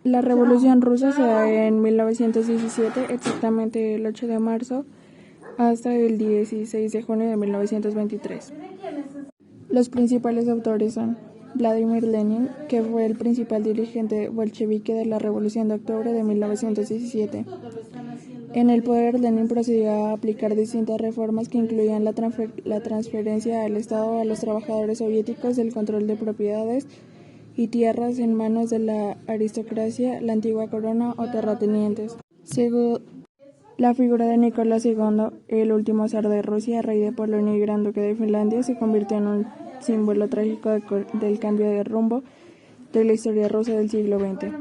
La Revolución Rusa se da en 1917, exactamente el 8 de marzo, hasta el 16 de junio de 1923. Los principales autores son Vladimir Lenin, que fue el principal dirigente bolchevique de la Revolución de Octubre de 1917. En el poder, Lenin procedió a aplicar distintas reformas que incluían la transferencia al Estado a los trabajadores soviéticos del control de propiedades y tierras en manos de la aristocracia, la antigua corona o terratenientes. Según la figura de Nicolás II, el último zar de Rusia, rey de Polonia y gran duque de Finlandia, se convirtió en un símbolo trágico del cambio de rumbo de la historia rusa del siglo XX.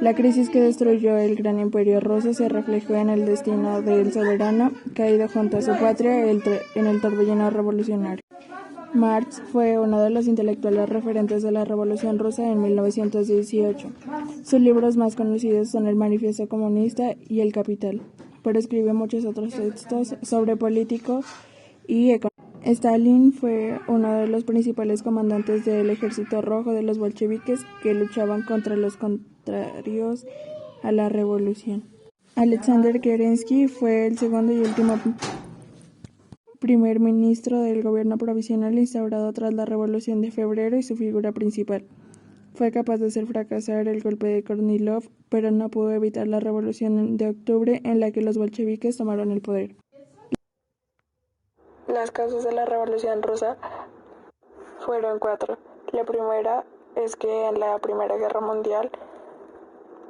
La crisis que destruyó el gran imperio ruso se reflejó en el destino del soberano, caído junto a su patria en el torbellino revolucionario. Marx fue uno de los intelectuales referentes de la Revolución Rusa en 1918. Sus libros más conocidos son El Manifiesto Comunista y El Capital, pero escribió muchos otros textos sobre político y económico. Stalin fue uno de los principales comandantes del Ejército Rojo de los bolcheviques que luchaban contra los contrarios a la revolución. Alexander Kerensky fue el segundo y último primer ministro del gobierno provisional instaurado tras la Revolución de Febrero y su figura principal. Fue capaz de hacer fracasar el golpe de Kornilov, pero no pudo evitar la Revolución de Octubre en la que los bolcheviques tomaron el poder. Las causas de la Revolución Rusa fueron 4. La primera es que en la Primera Guerra Mundial,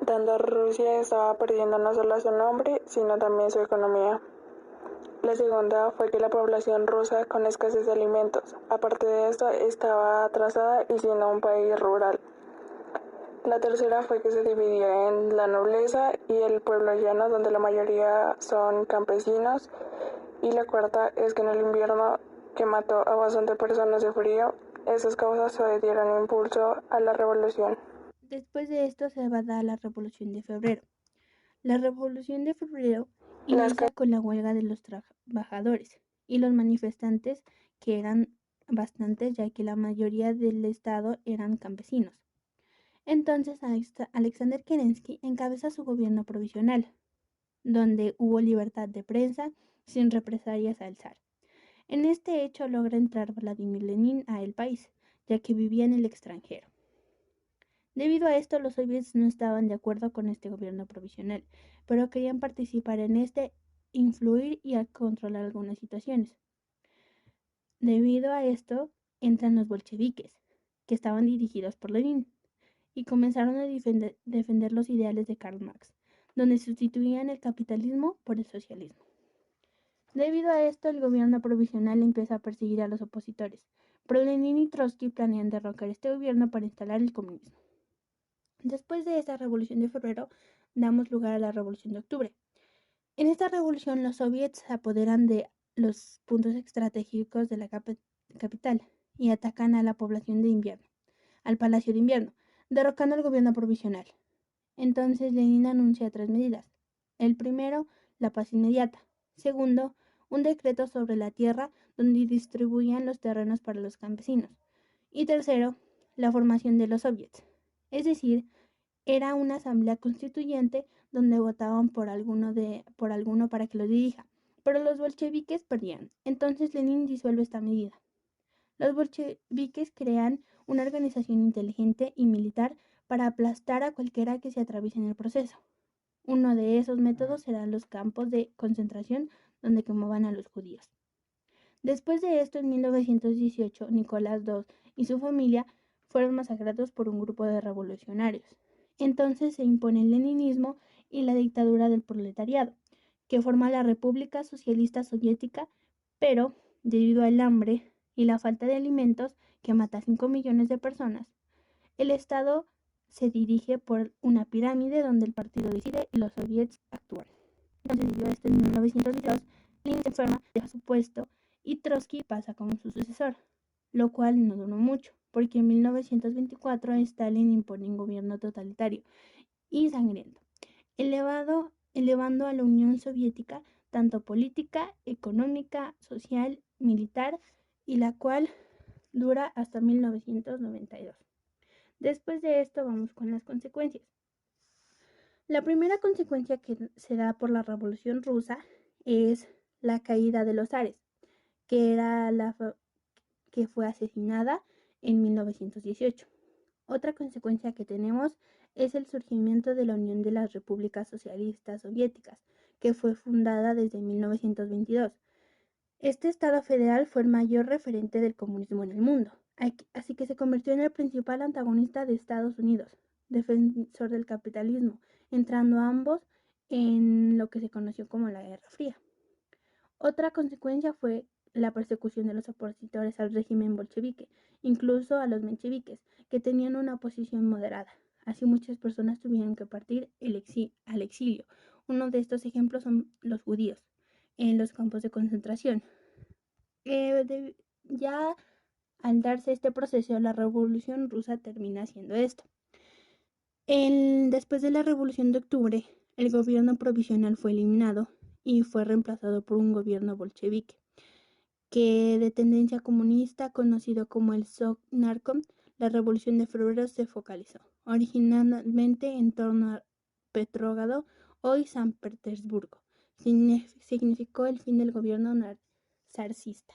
tanto Rusia estaba perdiendo no solo su nombre, sino también su economía. La segunda fue que la población rusa con escasez de alimentos. Aparte de esto, estaba atrasada y siendo un país rural. La tercera fue que se dividió en la nobleza y el pueblo llano, donde la mayoría son campesinos. Y la cuarta es que en el invierno, que mató a bastante personas de frío, esas causas dieron impulso a la revolución. Después de esto se va a dar la Revolución de Febrero. La Revolución de Febrero inicia con la huelga de los trabajadores y los manifestantes, que eran bastantes, ya que la mayoría del estado eran campesinos. Entonces Alexander Kerensky encabeza su gobierno provisional, donde hubo libertad de prensa sin represalias al zar. En este hecho logra entrar Vladimir Lenin a el país, ya que vivía en el extranjero. Debido a esto, los soviets no estaban de acuerdo con este gobierno provisional, pero querían participar en este, influir y a controlar algunas situaciones. Debido a esto, entran los bolcheviques, que estaban dirigidos por Lenin, y comenzaron a defender los ideales de Karl Marx, donde sustituían el capitalismo por el socialismo. Debido a esto, el gobierno provisional empieza a perseguir a los opositores, pero Lenin y Trotsky planean derrocar este gobierno para instalar el comunismo. Después de esta Revolución de Febrero, damos lugar a la Revolución de Octubre. En esta revolución, los soviets se apoderan de los puntos estratégicos de la capital y atacan a la población de invierno, al Palacio de Invierno, derrocando al gobierno provisional. Entonces Lenin anuncia 3 medidas. El primero, la paz inmediata. Segundo, un decreto sobre la tierra donde distribuían los terrenos para los campesinos. Y tercero, la formación de los soviets. Es decir, era una asamblea constituyente donde votaban por alguno para que lo dirija, pero los bolcheviques perdían. Entonces Lenin disuelve esta medida. Los bolcheviques crean una organización inteligente y militar para aplastar a cualquiera que se atraviese en el proceso. Uno de esos métodos serán los campos de concentración donde quemaban a los judíos. Después de esto, en 1918, Nicolás II y su familia fueron masacrados por un grupo de revolucionarios. Entonces se impone el leninismo y la dictadura del proletariado, que forma la República Socialista Soviética, pero debido al hambre y la falta de alimentos que mata a 5 millones de personas, el Estado se dirige por una pirámide donde el partido decide y los soviets actúan. Entonces, debido a esto, en 1922, Lenin se enferma, deja su puesto y Trotsky pasa como su sucesor, lo cual no duró mucho, porque en 1924 Stalin impone un gobierno totalitario y sangriento, elevando a la Unión Soviética tanto política, económica, social, militar, y la cual dura hasta 1992. Después de esto vamos con las consecuencias. La primera consecuencia que se da por la Revolución Rusa es la caída de los zares, que fue asesinada en 1918. Otra consecuencia que tenemos es el surgimiento de la Unión de las Repúblicas Socialistas Soviéticas, que fue fundada desde 1922. Este Estado federal fue el mayor referente del comunismo en el mundo, así que se convirtió en el principal antagonista de Estados Unidos, defensor del capitalismo, entrando ambos en lo que se conoció como la Guerra Fría. Otra consecuencia fue la persecución de los opositores al régimen bolchevique, incluso a los mencheviques, que tenían una posición moderada. Así muchas personas tuvieron que partir al exilio. Uno de estos ejemplos son los judíos en los campos de concentración. Ya al darse este proceso, la Revolución Rusa termina haciendo esto. Después de la Revolución de Octubre, el gobierno provisional fue eliminado y fue reemplazado por un gobierno bolchevique, que de tendencia comunista, conocido como el Sovnarkom. La Revolución de Febrero se focalizó originalmente en torno a Petrogrado, hoy San Petersburgo. Significó el fin del gobierno zarista.